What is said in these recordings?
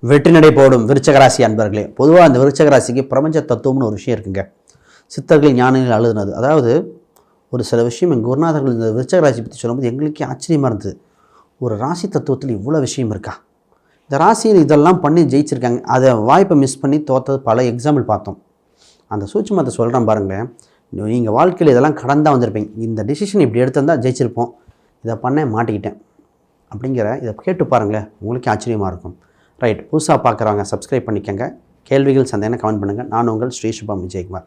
வெற்றி நடை போடும் விருச்சக ராசி அன்பர்களே, பொதுவாக அந்த விருச்சக ராசிக்கு பிரபஞ்ச தத்துவம்னு ஒரு விஷயம் இருக்குங்க. சித்தர்கள் ஞானிகள் அழுதுனது. அதாவது ஒரு சில விஷயம் எங்கள் குருநாதர்கள் இந்த விருச்சக ராசி பற்றி சொல்லும்போது எங்களுக்கே ஆச்சரியமாக இருந்தது. ஒரு ராசி தத்துவத்தில் இவ்வளோ விஷயம் இருக்கா? இந்த ராசியில் இதெல்லாம் பண்ணி ஜெயிச்சிருக்காங்க. அதை வாய்ப்பை மிஸ் பண்ணி தோற்றது பல எக்ஸாம்பிள் பார்த்தோம். அந்த சூட்சுமத்தை சொல்கிறேன் பாருங்களேன். நீங்கள் வாழ்க்கையில் இதெல்லாம் கடந்தால் வந்திருப்பீங்க. இந்த டிசிஷன் இப்படி எடுத்திருந்தால் ஜெயிச்சிருப்போம், இதை பண்ண மாட்டிக்கிட்டேன் அப்படிங்கிற இதை கேட்டு பாருங்களேன், உங்களுக்கே ஆச்சரியமாக இருக்கும். ரைட், புதுசாக பார்க்குறவங்க சப்ஸ்கிரைப் பண்ணிக்கோங்க. கேள்விகள் சந்தேகம் கமெண்ட் பண்ணுங்கள். நான் உங்கள் ஸ்ரீ சுபம் விஜயகுமார்.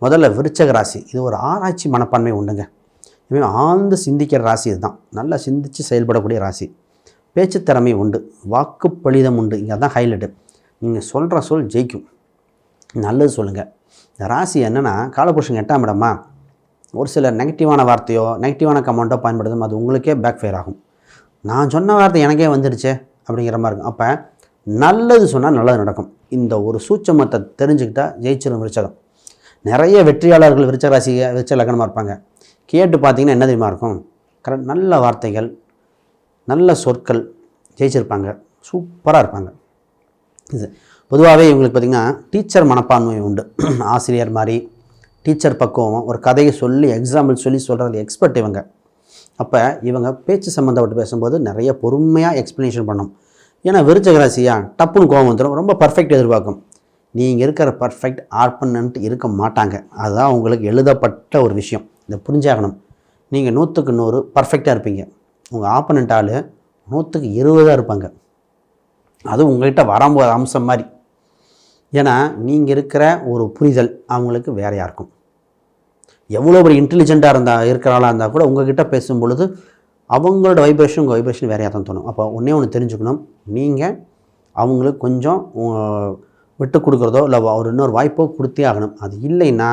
முதல்ல விருச்சக ராசி, இது ஒரு ஆராய்ச்சி மனப்பான்மை உண்டுங்க. இதுவே ஆழ்ந்து சிந்திக்கிற ராசி. இதுதான் நல்லா சிந்தித்து செயல்படக்கூடிய ராசி. பேச்சு திறமை உண்டு, வாக்குப்பளிதம் உண்டு. இங்கே தான் ஹைலைட்டு. நீங்கள் சொல்கிற சொல் ஜெயிக்கும். நல்லது சொல்லுங்கள். இந்த ராசி என்னென்னா, காலபுருஷன் 8ஆம் இடமா, ஒரு சில நெகட்டிவான வார்த்தையோ நெகட்டிவான கமெண்ட்டோ பயன்படுத்தும், அது உங்களுக்கே பேக் ஃபயர் ஆகும். நான் சொன்ன வார்த்தை எனக்கே வந்துடுச்சே அப்படிங்கிற மாதிரி இருக்கும். அப்போ நல்லது சொன்னால் நல்லது நடக்கும். இந்த ஒரு சூட்சமத்தை தெரிஞ்சுக்கிட்டால் ஜெயிச்சிடும் விருச்சகம். நிறைய வெற்றியாளர்கள் விருச்சக ராசி விருச்சக லக்னமாக இருப்பாங்க. கேட்டு பார்த்தீங்கன்னா என்ன தெரியுமா இருக்கும்? கரெக்ட், நல்ல வார்த்தைகள், நல்ல சொற்கள், ஜெயிச்சிருப்பாங்க, சூப்பராக இருப்பாங்க. இது பொதுவாகவே இவங்களுக்கு பார்த்திங்கன்னா டீச்சர் மனப்பான்மை உண்டு. ஆசிரியர் மாதிரி டீச்சர் பக்குவம், ஒரு கதையை சொல்லி எக்ஸாம்பிள் சொல்லி சொல்கிறது எக்ஸ்பர்ட் இவங்க. அப்போ இவங்க பேச்சு சம்மந்தப்பட்டு பேசும்போது நிறைய பொறுமையாக எக்ஸ்ப்ளனேஷன் பண்ணணும். ஏன்னா விருச்சக ராசியா டப்புன்னு கோபம் வந்துடும், ரொம்ப பர்ஃபெக்ட் எதிர்பார்க்கும். நீங்கள் இருக்கிற பர்ஃபெக்ட் ஆர்பனன்ட் இருக்க மாட்டாங்க. அதுதான் உங்களுக்கு எழுதப்பட்ட ஒரு விஷயம். இதை புரிஞ்சாகணும். நீங்கள் 100க்கு 100 பர்ஃபெக்டாக இருப்பீங்க, உங்கள் ஆப்பனண்ட் ஆள் 100க்கு 20 இருப்பாங்க. அது உங்கள்கிட்ட வரும்போது அம்சம் மாதிரி. ஏன்னா நீங்கள் இருக்கிற ஒரு புரிதல் அவங்களுக்கு வேறையாக இருக்கும். எவ்வளோ ஒரு இன்டெலிஜென்ட்டாக இருக்கிறாளாக இருந்தால் கூட உங்கள்கிட்ட பேசும் பொழுது அவங்களோட வைப்ரேஷன் உங்கள் வைப்ரேஷன் வேறையாக தான் தோணும். அப்போ ஒன்று தெரிஞ்சுக்கணும், நீங்கள் அவங்களுக்கு கொஞ்சம் விட்டு கொடுக்குறதோ இல்லை ஒரு இன்னொரு வாய்ப்போ கொடுத்தே ஆகணும். அது இல்லைன்னா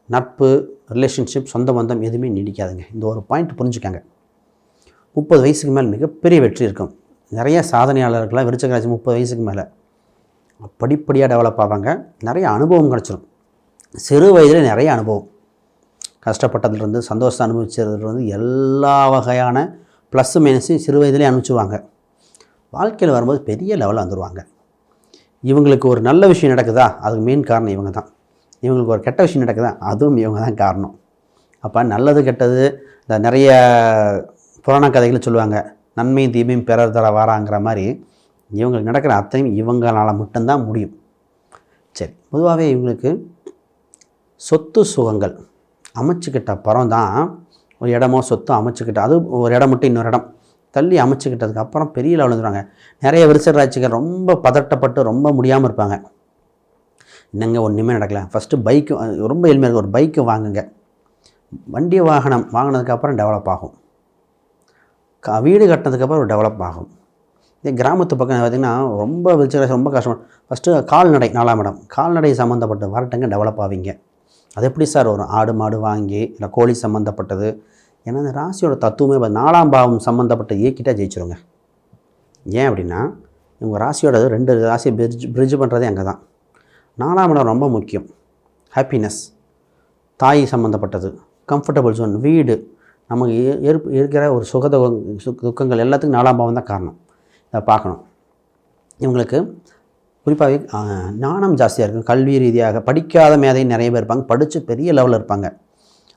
நட்பு, ரிலேஷன்ஷிப், சொந்த பந்தம் எதுவுமே நீடிக்காதுங்க. இந்த ஒரு பாயிண்ட் புரிஞ்சுக்காங்க. 30 வயசுக்கு மேலே மிகப்பெரிய வெற்றி இருக்கும். நிறைய சாதனையாளர்களாக விருச்சக ராசி 30 வயசுக்கு மேலே படிப்படியாக டெவலப் ஆவாங்க. நிறைய அனுபவம் கிடச்சிடும். சிறு வயதில் நிறைய அனுபவம், கஷ்டப்பட்டதுலேருந்து சந்தோஷத்தை அனுபவிச்சதுலேருந்து எல்லா வகையான ப்ளஸ்ஸு மைனஸையும் சிறு வயதிலே அனுப்பிச்சுவாங்க. வாழ்க்கையில் வரும்போது பெரிய லெவலில் வந்துடுவாங்க. இவங்களுக்கு ஒரு நல்ல விஷயம் நடக்குதா, அதுக்கு மெயின் காரணம் இவங்க தான். இவங்களுக்கு ஒரு கெட்ட விஷயம் நடக்குதா, அதுவும் இவங்க தான் காரணம். அப்போ நல்லது கெட்டது, இந்த நிறைய புராண கதைகளை சொல்லுவாங்க, நன்மையும் தீமையும் பிறர் தர வாராங்கிற மாதிரி இவங்களுக்கு நடக்கிற அத்தனையும் இவங்களால் மட்டும்தான் முடியும். சரி, பொதுவாகவே இவங்களுக்கு சொத்து சுகங்கள் அமைச்சுக்கிட்ட அப்புறம் தான் ஒரு இடமோ சொத்தோ அமைச்சுக்கிட்ட, அது ஒரு இடம் மட்டும் இன்னொரு இடம் தள்ளி அமைச்சுக்கிட்டதுக்கு அப்புறம் பெரிய லெவலில் வந்துடுவாங்க. நிறைய விருச்சக ராசிகள் ரொம்ப பதட்டப்பட்டு ரொம்ப முடியாமல் இருப்பாங்க. என்னங்க ஒன்றுமே நடக்கல, ஃபஸ்ட்டு பைக்கு, ரொம்ப எளிமையாக இருக்குது, ஒரு பைக்கு வாங்குங்க. வண்டி வாகனம் வாங்கினதுக்கப்புறம் டெவலப் ஆகும். வீடு கட்டினதுக்கப்புறம் டெவலப் ஆகும். இதே கிராமத்து பக்கம் பார்த்திங்கன்னா ரொம்ப விருச்சக ராசி ரொம்ப கஷ்டம். ஃபஸ்ட்டு கால்நடை 4ஆம் இடம், கால்நடை சம்மந்தப்பட்ட வரட்டங்க டெவலப் ஆவீங்க. அது எப்படி சார் வரும்? ஆடு மாடு வாங்கி, இல்லை கோழி சம்மந்தப்பட்டது. ஏன்னா இந்த ராசியோட தத்துவமே 4ஆம் பாவம் சம்மந்தப்பட்ட இயக்கிட்டால் ஜெயிச்சிருங்க. ஏன் அப்படின்னா இவங்க ராசியோட 2 ராசியை பிரிட்ஜ் பண்ணுறதே அங்கே தான். 4ஆம் இடம் ரொம்ப முக்கியம். ஹாப்பினஸ், தாய் சம்மந்தப்பட்டது, கம்ஃபர்டபுள் ஜோன், வீடு, நமக்கு இருக்கிற ஒரு துக்கங்கள் எல்லாத்துக்கும் 4ஆம் பாவம் தான் காரணம். இதை பார்க்கணும். இவங்களுக்கு குறிப்பாகவே ஞானம் ஜாஸ்தியாக இருக்கும். கல்வி ரீதியாக படிக்காத மேதை நிறைய பேர் இருப்பாங்க, படித்து பெரிய லெவலில் இருப்பாங்க.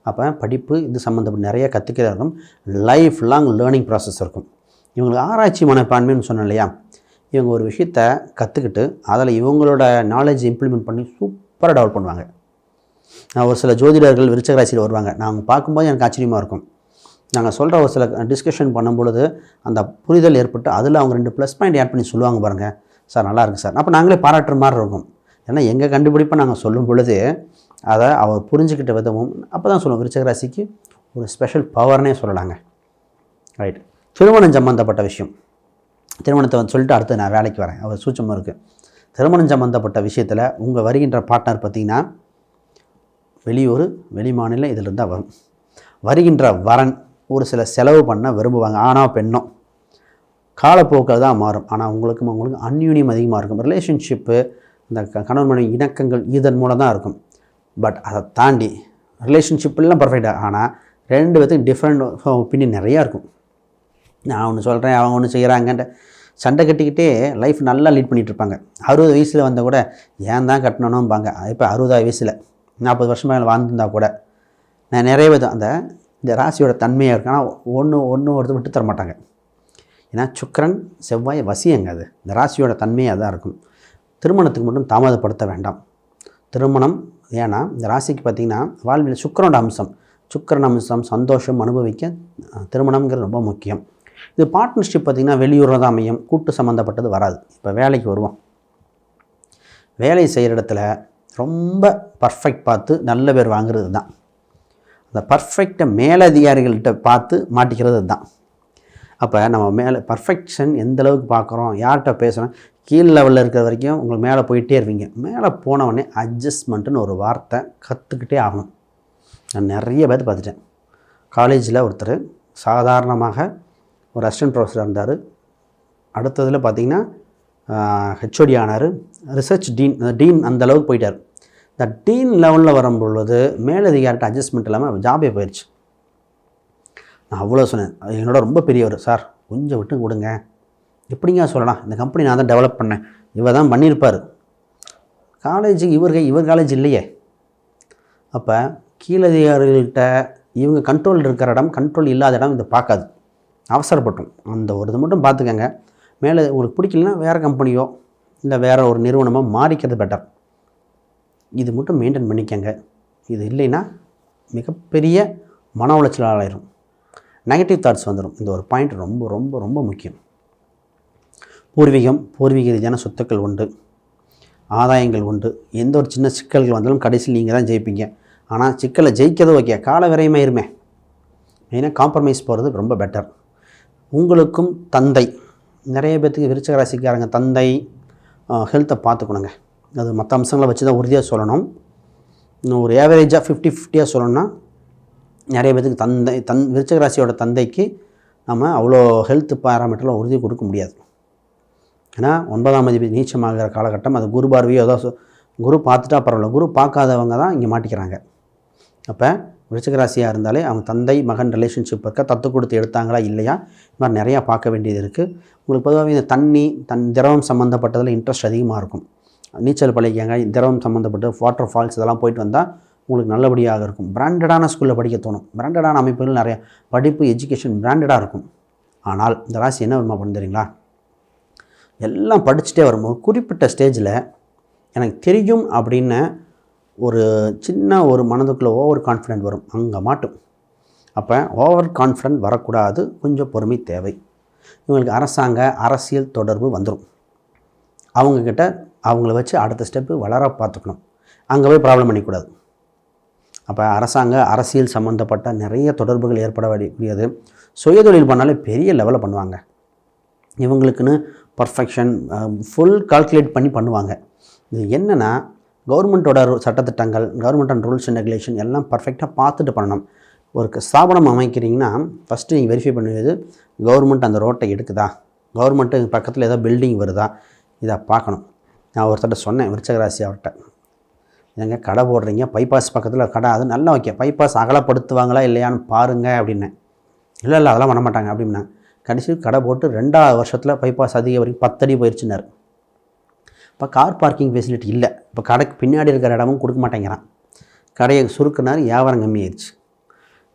அப்போ படிப்பு இது சம்மந்தப்பட்ட நிறைய கற்றுக்கிற இருக்கும். லைஃப் லாங் லேர்னிங் ப்ராசஸ் இருக்கும். இவங்களுக்கு ஆராய்ச்சி மனப்பான்மைன்னு சொன்னேன் இல்லையா, இவங்க ஒரு விஷயத்தை கற்றுக்கிட்டு அதில் இவங்களோட நாலேஜ் இம்ப்ளிமெண்ட் பண்ணி சூப்பராக டெவலப் பண்ணுவாங்க. ஒரு சில ஜோதிடர்கள் விருச்சக ராசியில் வருவாங்க. நாங்கள் பார்க்கும்போது எனக்கு ஆச்சரியமாக இருக்கும். நாங்கள் சொல்கிற ஒரு சில டிஸ்கஷன் பண்ணும்பொழுது அந்த புரிதல் ஏற்பட்டு அதில் அவங்க 2 ப்ளஸ் பாயிண்ட் ஆட் பண்ணி சொல்லுவாங்க பாருங்கள், சார் நல்லா இருக்குது சார். அப்போ நாங்களே பாராட்டுற மாதிரி இருக்கும். ஏன்னா எங்கள் கண்டுபிடிப்பை நாங்கள் சொல்லும் பொழுது அதை அவர் புரிஞ்சுக்கிட்ட விதமும் அப்போ தான் சொல்லுவோம் விருச்சக ராசிக்கு ஒரு ஸ்பெஷல் பவர்னே சொல்லலாங்க. ரைட், திருமணம் சம்மந்தப்பட்ட விஷயம், திருமணத்தை சொல்லிட்டு அடுத்து நான் வேலைக்கு வரேன், அவர் சூட்சமாக இருக்குது. திருமணம் சம்மந்தப்பட்ட விஷயத்தில் உங்கள் வருகின்ற பார்ட்னர் பார்த்திங்கன்னா வெளியூர் வெளி மாநிலம் இதில் தான் வரும். வருகின்ற வரன் ஒரு சில செலவு பண்ண விரும்புவாங்க, ஆணோ பெண்ணோ. காலப்போக்கில் தான் மாறும். ஆனால் உங்களுக்கு அந்யூன்யம் அதிகமாக இருக்கும். ரிலேஷன்ஷிப்பு, இந்த கணவன் மனைவி இணக்கங்கள் இதன் மூலம் தான் இருக்கும். பட் அதை தாண்டி ரிலேஷன்ஷிப்லாம் பர்ஃபெக்டாக, ஆனால் 2 பேத்துக்கு டிஃப்ரெண்ட் ஒப்பீனியன் நிறையா இருக்கும். நான் ஒன்று சொல்கிறேன், அவங்க ஒன்று செய்கிறாங்கன்ட்டு சண்டை கட்டிக்கிட்டே லைஃப் நல்லா லீட் பண்ணிகிட்டு இருப்பாங்க. 60 வயசில் வந்தால் கூட ஏன் தான் கட்டணும்பாங்க. இப்போ 60 வயசில் 40 வருஷமாக வாழ்ந்துருந்தா கூட நான் நிறைய பேர் இந்த ராசியோட தன்மையாக இருக்கு. ஆனால் ஒன்று ஒருத்தர் விட்டு தர மாட்டாங்க. ஏன்னா சுக்கிரன் செவ்வாய் வசியங்க. அது இந்த ராசியோட தன்மையாக தான் இருக்கும். திருமணத்துக்கு மட்டும் தாமதப்படுத்த வேண்டாம். திருமணம் ஏன்னா இந்த ராசிக்கு பார்த்திங்கன்னா வாழ்வில் சுக்கிரனோட அம்சம், சுக்கிரன் அம்சம் சந்தோஷம் அனுபவிக்க திருமணம்ங்கிறது ரொம்ப முக்கியம். இது பார்ட்னர்ஷிப் பார்த்திங்கன்னா வெளியூரில் தான் அமையும், கூட்டு சம்மந்தப்பட்டது வராது. இப்போ வேலைக்கு வருவோம். வேலை செய்கிற இடத்துல ரொம்ப பர்ஃபெக்ட் பார்த்து நல்ல பேர் வாங்குறது தான். அந்த பர்ஃபெக்டை மேலதிகாரிகள்கிட்ட பார்த்து மாட்டிக்கிறது தான். அப்போ நம்ம மேலே பர்ஃபெக்ஷன் எந்த அளவுக்கு பார்க்குறோம், யார்கிட்ட பேசுகிறோம், கீழ் லெவலில் இருக்கிற வரைக்கும் உங்களுக்கு மேலே போயிட்டே இருப்பீங்க. மேலே போனவொடனே அட்ஜஸ்ட்மெண்ட்டுன்னு ஒரு வார்த்தை கற்றுக்கிட்டே ஆகணும். நான் நிறைய பேர் பார்த்துட்டேன். காலேஜில் ஒருத்தர் சாதாரணமாக ஒரு அசிஸ்டன்ட் ப்ரொஃபஸராக இருந்தார். அடுத்ததில் பார்த்திங்கன்னா ஹெச்ஓடி ஆனார், ரிசர்ச் டீன் அந்த அளவுக்கு போயிட்டார். இந்த டீன் லெவலில் வரும்பொழுது மேலதிகாரிட்ட அட்ஜஸ்ட்மெண்ட் இல்லாமல் ஜாபே போயிடுச்சு. நான் அவ்வளோ சொன்னேன். என்னோட ரொம்ப பெரியவர், சார் கொஞ்சம் விட்டு கொடுங்க. எப்படிங்க சொல்லலாம், இந்த கம்பெனி நான் தான் டெவலப் பண்ணேன், இவர் தான் பண்ணியிருப்பார். காலேஜுக்கு இவர் காலேஜ் இல்லையே. அப்போ கீழதிகாரிகள்கிட்ட இவங்க கண்ட்ரோல் இருக்கிற இடம், கண்ட்ரோல் இல்லாத இடம் இதை பார்க்காது. அவசரப்பட்டோம். அந்த ஒரு இதை மட்டும் பார்த்துக்கங்க. மேலே உங்களுக்கு பிடிக்கலன்னா வேறு கம்பெனியோ இல்லை வேறு ஒரு நிறுவனமோ மாறிக்கிறது பெட்டர். இது மட்டும் மெயின்டைன் பண்ணிக்கங்க. இது இல்லைன்னா மிகப்பெரிய மன உளைச்சல் ஆளாயிரும், நெகட்டிவ் தாட்ஸ் வந்துடும். இந்த ஒரு பாயிண்ட் ரொம்ப ரொம்ப ரொம்ப முக்கியம். பூர்வீக ரீதியான சொத்துக்கள் உண்டு, ஆதாயங்கள் உண்டு. எந்த ஒரு சின்ன சிக்கல்கள் வந்தாலும் கடைசியில் நீங்கள் தான் ஜெயிப்பீங்க. ஆனால் சிக்கலை ஜெயிக்கிறது ஓகே, கால விரயமாயிருமே. மெயினாக காம்ப்ரமைஸ் போகிறது ரொம்ப பெட்டர். உங்களுக்கும் தந்தை, நிறைய பேர்த்துக்கு விருச்சிக ராசிக்காரங்க தந்தை ஹெல்த்தை பார்த்துக்கணுங்க. அது மற்ற அம்சங்களை வச்சு தான் உறுதியாக சொல்லணும். இன்னும் ஒரு ஏவரேஜாக 50-50 சொல்லணும்னா நிறைய பேர்த்துக்கு விருச்சிக ராசியோட தந்தைக்கு நம்ம அவ்வளோ ஹெல்த் பேராமீட்டரில் உறுதி கொடுக்க முடியாது. ஏன்னா 9ஆம் அதிபதி நீச்சமாகிற காலகட்டம். அது குரு பார்வையோ ஏதோ குரு பார்த்துட்டா பரவாயில்ல, குரு பார்க்காதவங்க தான் இங்கே மாட்டிக்கிறாங்க. அப்போ விருச்சிக ராசியாக இருந்தாலே அவங்க தந்தை மகன் ரிலேஷன்ஷிப் இருக்க தத்து கொடுத்து எடுத்தாங்களா இல்லையா, இது மாதிரி நிறையா பார்க்க வேண்டியது இருக்குது. உங்களுக்கு பொதுவாகவே இந்த திரவம் சம்மந்தப்பட்டதில் இன்ட்ரெஸ்ட் அதிகமாக இருக்கும். நீச்சல் பழகிக்காங்க, திரவம் சம்மந்தப்பட்ட வாட்டர் ஃபால்ஸ் இதெல்லாம் போயிட்டு வந்தால் உங்களுக்கு நல்லபடியாக இருக்கும். பிராண்டடான ஸ்கூலில் படிக்க தோணும். பிராண்டடான அமைப்புகள் நிறையா படிப்பு எஜுகேஷன் பிராண்டடாக இருக்கும். ஆனால் இந்த ராசி என்ன வருமா பண்ணு தெரியுங்களா, எல்லாம் படிச்சுட்டே வரும். ஒரு குறிப்பிட்ட ஸ்டேஜில் எனக்கு தெரியும் அப்படின்னு ஒரு சின்ன ஒரு மனதுக்குள்ளே ஓவர் கான்ஃபிடென்ட் வரும், அங்கே மாட்டும். அப்போ ஓவர் கான்ஃபிடென்ட் வரக்கூடாது, கொஞ்சம் பொறுமை தேவை. இவங்களுக்கு அரசியல் தொடர்பு வந்துடும். அவங்கக்கிட்ட அவங்கள வச்சு அடுத்த ஸ்டெப்பு வளர பார்த்துக்கணும், அங்கே போய் ப்ராப்ளம் பண்ணிக்கூடாது. அப்போ அரசியல் சம்மந்தப்பட்ட நிறைய தொடர்புகள் ஏற்படக்கூடியது. சுயதொழில் பண்ணாலே பெரிய லெவலில் பண்ணுவாங்க. இவங்களுக்குன்னு பர்ஃபெக்ஷன் ஃபுல் கால்குலேட் பண்ணி பண்ணுவாங்க. இது என்னென்னா கவர்மெண்ட்டோட சட்டத்திட்டங்கள், government and rules and regulation எல்லாம் பர்ஃபெக்டாக பார்த்துட்டு பண்ணணும். ஒரு ஸ்தாபனம் அமைக்கிறீங்கன்னா ஃபஸ்ட்டு நீங்கள் வெரிஃபை பண்ணுவது கவர்மெண்ட் அந்த ரோட்டை எடுக்குதா, கவர்மெண்ட்டு பக்கத்தில் ஏதோ பில்டிங் வருதா, இதை பார்க்கணும். நான் ஒருத்தர்கிட்ட சொன்னேன், விருச்சிக ராசி அவர்கிட்ட, எங்கே கடை போடுறீங்க, பைபாஸ் பக்கத்தில் கடை, அது நல்லா ஓகே, பைபாஸ் அகலப்படுத்துவாங்களா இல்லையான்னு பாருங்கள் அப்படின்னேன். இல்லை அதெல்லாம் பண்ண மாட்டாங்க அப்படின்னா. கடைசி கடை போட்டு 2வது வருஷத்தில் பைபாஸ் அதிக வரைக்கும் 10 அடி போயிடுச்சுனார். இப்போ கார் பார்க்கிங் ஃபெசிலிட்டி இல்லை. இப்போ கடைக்கு பின்னாடி இருக்கிற இடமும் கொடுக்க மாட்டேங்கிறான். கடையை சுருக்குனார், வியாபாரம் கம்மியாயிடுச்சு.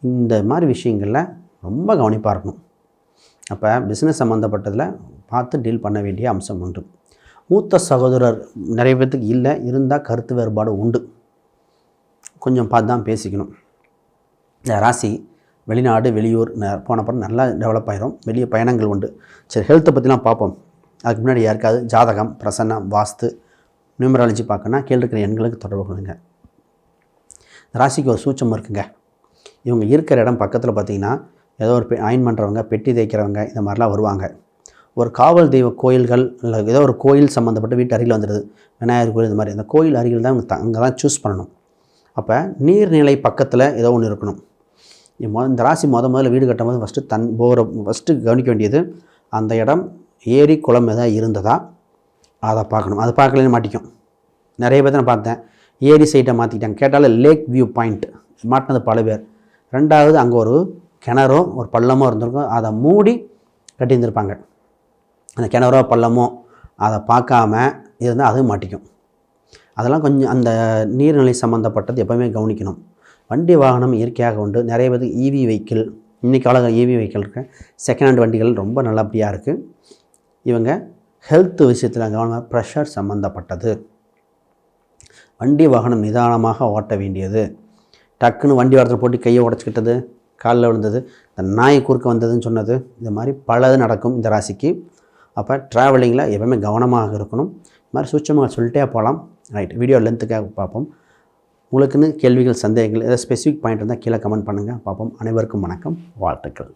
இந்த மாதிரி விஷயங்களில் ரொம்ப கவனிப்பாக இருக்கணும். அப்போ பிஸ்னஸ் சம்மந்தப்பட்டதில் பார்த்து டீல் பண்ண வேண்டிய அம்சம் உண்டு. மூத்த சகோதரர் நிறைய பேர்த்துக்கு இல்லை, இருந்தால் கருத்து வேறுபாடு உண்டு. கொஞ்சம் பார்த்து தான் பேசிக்கணும். இந்த ராசி வெளிநாடு வெளியூர் போனப்பறம் நல்லா டெவலப் ஆகிரும். வெளியே பயணங்கள் உண்டு. சரி, ஹெல்த்தை பற்றிலாம் பார்ப்போம். அதுக்கு முன்னாடி யாருக்காவது ஜாதகம், பிரசன்னம், வாஸ்து, நியூமராலஜி பார்க்கணுன்னா கீழே இருக்கிற எண்களுக்கு தொடர்பு கொள்ளுங்க. ராசிக்கு ஒரு சூட்சம் இருக்குங்க. இவங்க இருக்கிற இடம் பக்கத்தில் பார்த்திங்கன்னா ஏதோ ஒரு அயன் பண்ணுறவங்க, பெட்டி தேய்க்கிறவங்க, இந்த மாதிரிலாம் வருவாங்க. ஒரு காவல் தெய்வ கோயில்கள் இல்லை ஏதோ ஒரு கோயில் சம்மந்தப்பட்ட வீட்டு அருகில் வந்துடுது, விநாயகர் கோயில், இந்த மாதிரி அந்த கோயில் அருகில் தான் அங்கே தான் சூஸ் பண்ணணும். அப்போ நீர்நிலை பக்கத்தில் ஏதோ ஒன்று இருக்கணும். இந்த ராசி முதல்ல வீடு கட்டும்போது ஃபஸ்ட்டு கவனிக்க வேண்டியது அந்த இடம் ஏரி குளம் எதாவது இருந்ததா அதை பார்க்கணும். அதை பார்க்கலன்னு மாட்டிக்கும். நிறைய பேர் நான் பார்த்தேன், ஏரி சைட்டை மாற்றிக்கிட்டாங்க. கேட்டாலும் லேக் வியூ பாயிண்ட் மாட்டினது பல பேர். 2வது அங்கே ஒரு கிணறோ ஒரு பள்ளமோ இருந்திருக்கும், அதை மூடி கட்டியிருந்திருப்பாங்க. அந்த கிணறோ பள்ளமோ அதை பார்க்காம இருந்தால் அதுவும் மாட்டிக்கும். அதெல்லாம் கொஞ்சம் அந்த நீர்நிலை சம்மந்தப்பட்டது எப்போவுமே கவனிக்கணும். வண்டி வாகனம் இயற்கையாக உண்டு. நிறைய பேருக்கு ஈவி வெஹிக்கிள், இன்றைக்கி காலங்கள் ஈவி வெஹிக்கிள் இருக்குது. செகண்ட் ஹேண்ட் வண்டிகள் ரொம்ப நல்லபடியாக இருக்குது. இவங்க ஹெல்த் விஷயத்தில் கவனமாக, ப்ரெஷர் சம்மந்தப்பட்டது. வண்டி வாகனம் நிதானமாக ஓட்ட வேண்டியது. டக்குன்னு வண்டி வாரத்தில் போட்டு கையை உடச்சிக்கிட்டது, காலில் விழுந்தது, இந்த நாய் குறுக்க வந்ததுன்னு சொன்னது, இது மாதிரி பலது நடக்கும் இந்த ராசிக்கு. அப்போ ட்ராவலிங்கில் எப்பவுமே கவனமாக இருக்கணும். இது மாதிரி சூட்சமாக சொல்லிட்டே போகலாம். ரைட், வீடியோ லென்த்துக்காக பார்ப்போம். உங்களுக்குன்னு கேள்விகள், சந்தேகங்கள், ஏதாவது ஸ்பெசிஃபிக் பாயிண்ட் இருந்தால் கீழே கமெண்ட் பண்ணுங்கள். பார்ப்போம். அனைவருக்கும் வணக்கம், வாழ்த்துக்கள்.